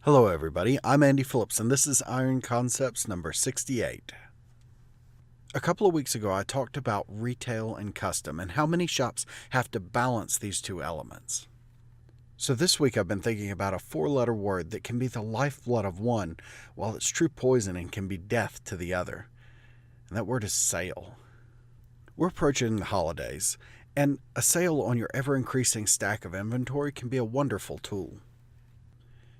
Hello everybody, I'm Andy Phillips and this is Iron Concepts number 68. A couple of weeks ago I talked about retail and custom and how many shops have to balance these two elements. So this week I've been thinking about a four-letter word that can be the lifeblood of one while it's true poison and can be death to the other. And that word is sale. We're approaching the holidays, and a sale on your ever-increasing stack of inventory can be a wonderful tool.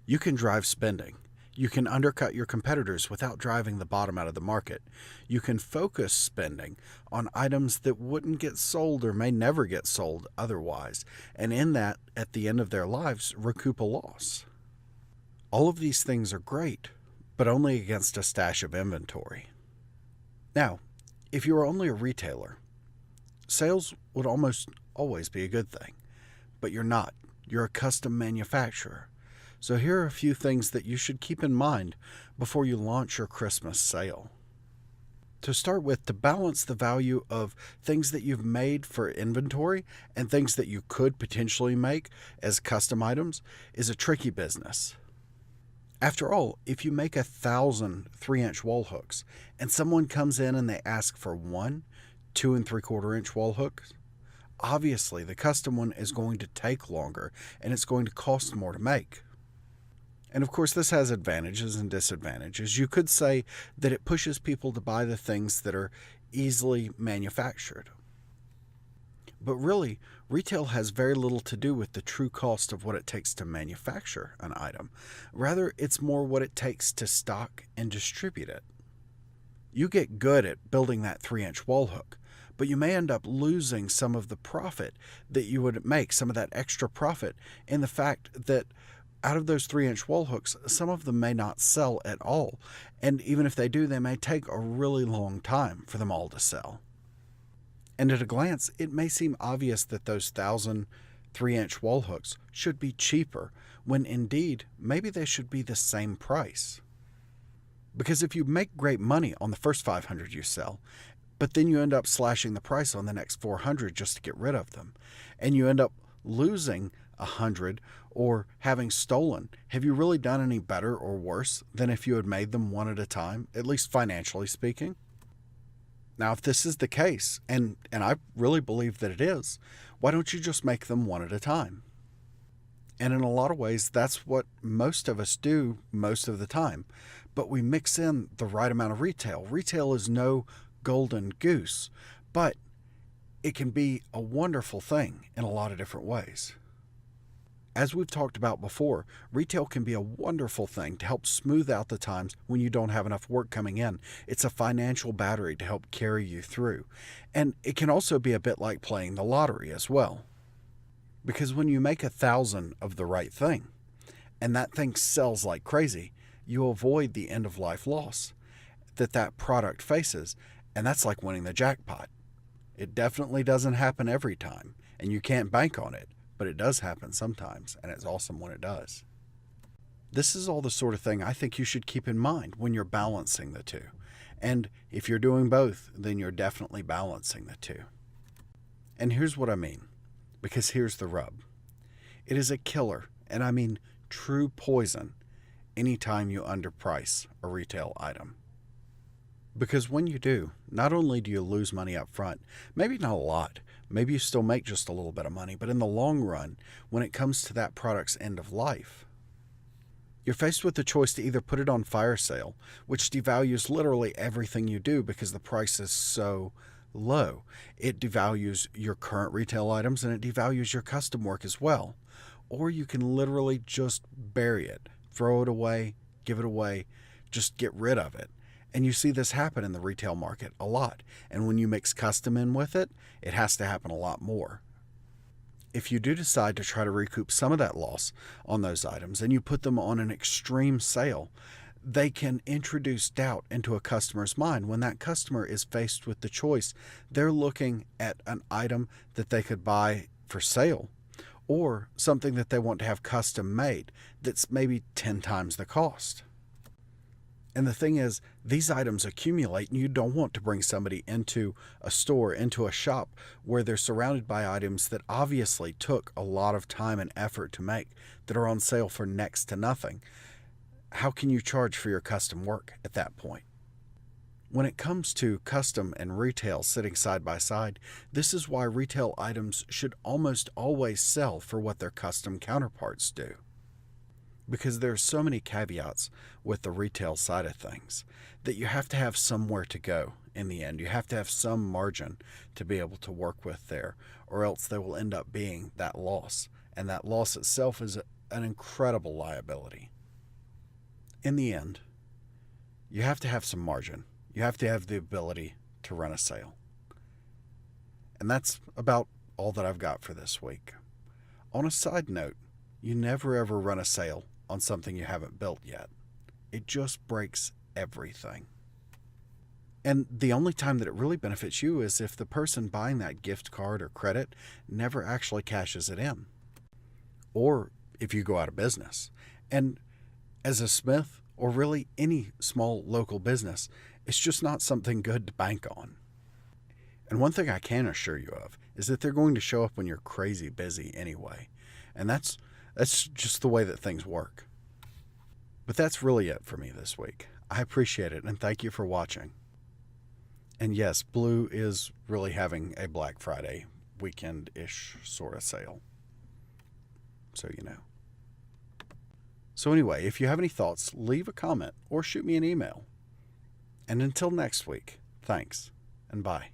You can drive spending. You can undercut your competitors without driving the bottom out of the market. You can focus spending on items that wouldn't get sold or may never get sold otherwise, and in that, at the end of their lives, recoup a loss. All of these things are great, but only against a stash of inventory. Now, if you are only a retailer, sales would almost always be a good thing, but you're not. You're a custom manufacturer. So here are a few things that you should keep in mind before you launch your Christmas sale. To start with, to balance the value of things that you've made for inventory and things that you could potentially make as custom items is a tricky business. After all, if you make 1,000 3-inch wall hooks and someone comes in and they ask for 1 2 3/4-inch wall hooks, obviously the custom one is going to take longer and it's going to cost more to make. And of course, this has advantages and disadvantages. You could say that it pushes people to buy the things that are easily manufactured. But really, retail has very little to do with the true cost of what it takes to manufacture an item. Rather, it's more what it takes to stock and distribute it. You get good at building that 3-inch wall hook, but you may end up losing some of the profit that you would make, some of that extra profit, in the fact that out of those 3-inch wall hooks, some of them may not sell at all. And even if they do, they may take a really long time for them all to sell. And at a glance, it may seem obvious that those 1,000 3-inch wall hooks should be cheaper, when indeed, maybe they should be the same price. Because if you make great money on the first 500 you sell, but then you end up slashing the price on the next 400 just to get rid of them, and you end up losing 100 or having stolen, have you really done any better or worse than if you had made them one at a time, at least financially speaking? Now, if this is the case, and I really believe that it is, why don't you just make them one at a time? And in a lot of ways, that's what most of us do most of the time. But we mix in the right amount of retail. Retail is no golden goose, but it can be a wonderful thing in a lot of different ways. As we've talked about before, retail can be a wonderful thing to help smooth out the times when you don't have enough work coming in. It's a financial battery to help carry you through. And it can also be a bit like playing the lottery as well. Because when you make 1,000 of the right thing, and that thing sells like crazy, you avoid the end-of-life loss that product faces, and that's like winning the jackpot. It definitely doesn't happen every time, and you can't bank on it. But it does happen sometimes, and it's awesome when it does. This is all the sort of thing I think you should keep in mind when you're balancing the two. And if you're doing both, then you're definitely balancing the two. And here's what I mean, because here's the rub. It is a killer, and I mean true poison, anytime you underprice a retail item. Because when you do, not only do you lose money up front, maybe not a lot, maybe you still make just a little bit of money, but in the long run, when it comes to that product's end of life, you're faced with the choice to either put it on fire sale, which devalues literally everything you do because the price is so low. It devalues your current retail items and it devalues your custom work as well. Or you can literally just bury it, throw it away, give it away, just get rid of it. And you see this happen in the retail market a lot. And when you mix custom in with it, it has to happen a lot more. If you do decide to try to recoup some of that loss on those items and you put them on an extreme sale, they can introduce doubt into a customer's mind when that customer is faced with the choice. They're looking at an item that they could buy for sale or something that they want to have custom made that's maybe 10 times the cost. And the thing is, these items accumulate, and you don't want to bring somebody into a store, into a shop, where they're surrounded by items that obviously took a lot of time and effort to make, that are on sale for next to nothing. how can you charge for your custom work at that point? When it comes to custom and retail sitting side by side, this is why retail items should almost always sell for what their custom counterparts do. Because there are so many caveats with the retail side of things that you have to have somewhere to go in the end. You have to have some margin to be able to work with there, or else there will end up being that loss. And that loss itself is an incredible liability. In the end, you have to have some margin. You have to have the ability to run a sale. And that's about all that I've got for this week. On a side note, you never ever run a sale on something you haven't built yet. It just breaks everything. And the only time that it really benefits you is if the person buying that gift card or credit never actually cashes it in. Or if you go out of business. And as a smith, or really any small local business, it's just not something good to bank on. And one thing I can assure you of is that they're going to show up when you're crazy busy anyway. And that's just the way that things work. But that's really it for me this week. I appreciate it, and thank you for watching. And yes, Blue is really having a Black Friday weekend-ish sort of sale. So you know. So anyway, if you have any thoughts, leave a comment or shoot me an email. And until next week, thanks and bye.